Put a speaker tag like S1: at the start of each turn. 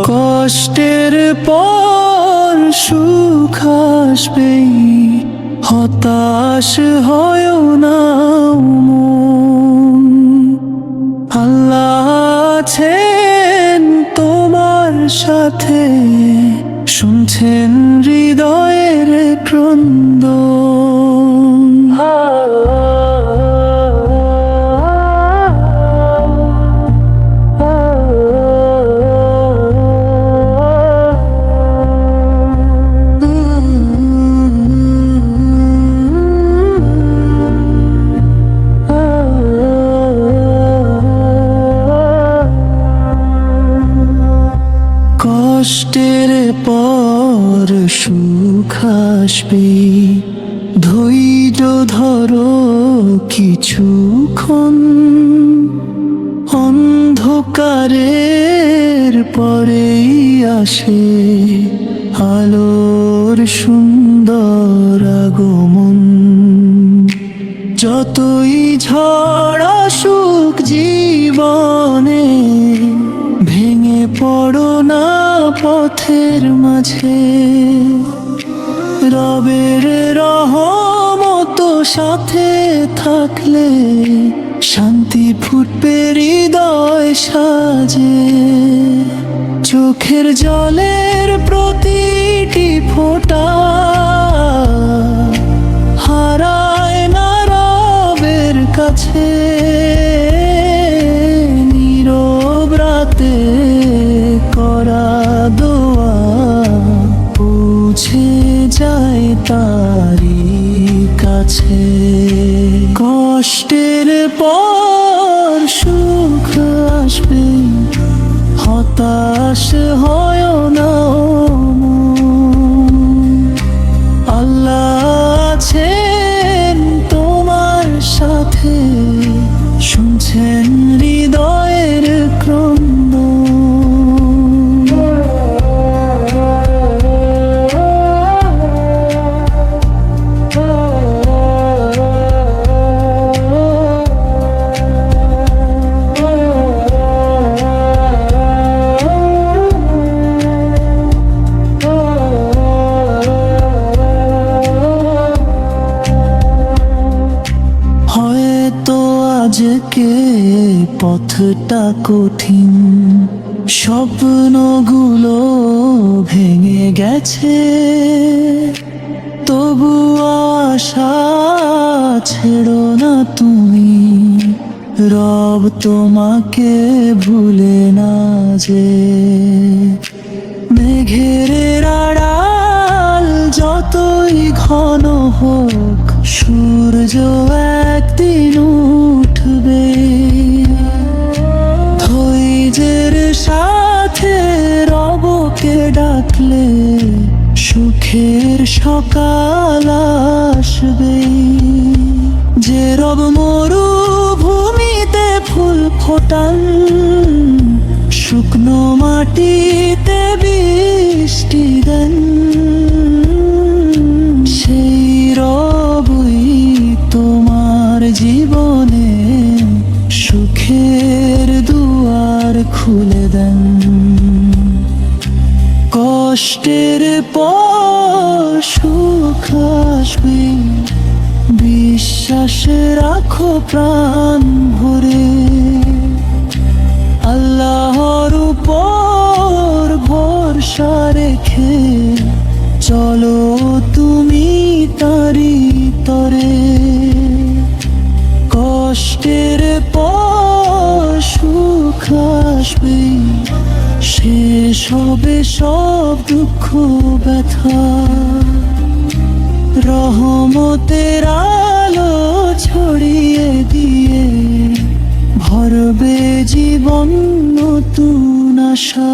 S1: কষ্টের পর সুখ আসবেই, হতাশ হয় না মন। আল্লাহ আছেন তোমার সাথে, শুনছেন হৃদয়ের ক্রন্দন। কষ্টের পর সুখ আসবে, ধৈর্য ধরো কিছুক্ষণ। অন্ধকারের পরেই আসে আলোর সুন্দর আগমন। যতই ঝড় আসুক জীবনে, ভেঙে পড়ো না পথের মাঝে। রবের রহমত সাথে থাকলে, শান্তি ফুটবে হৃদয় সাজে। চোখের জলের প্রতিটি ফোঁটা হারায় না রবের কাছে। নীরব রাতে করা দোয়া পৌঁছে যায় তারি কাছে। কষ্টের পর সুখ আসবে, হতাশ হয় না মন। আল্লাহ আছেন তোমার সাথে, শুনছেন হৃদয়ের ক্রন্দন। আজকে পথটা কঠিন, স্বপ্নগুলো ভেঙে গেছে, তবু আশা ছেড়ো না তুমি। রব তোমাকে ভুলে না যে। মেঘের আড়াল যতই ঘন হোক, সূর্য একদিন উঠবে। ধৈর্যের সাথে রবকে ডাকলে, সুখের সকাল আসবে। যে রব মরুভূমিতে ফুল ফোটান, শুকনো মাটিতে বৃষ্টি দেন, সেই রবই তোমার জীবনে সুখের দুয়ার খুলে দেন। কষ্টের পর সুখ আসবে, বিশ্বাস রাখো প্রাণ ভরে। আল্লাহর উপর ভরসা রেখে চলো তুমি তারি তরে। কষ্টের পর সুখ আসবে, শেষ হবে সব দুঃখ ব্যথা। রহমতের আলো ছড়িয়ে দিয়ে, ভরবে জীবন নতুন আশা।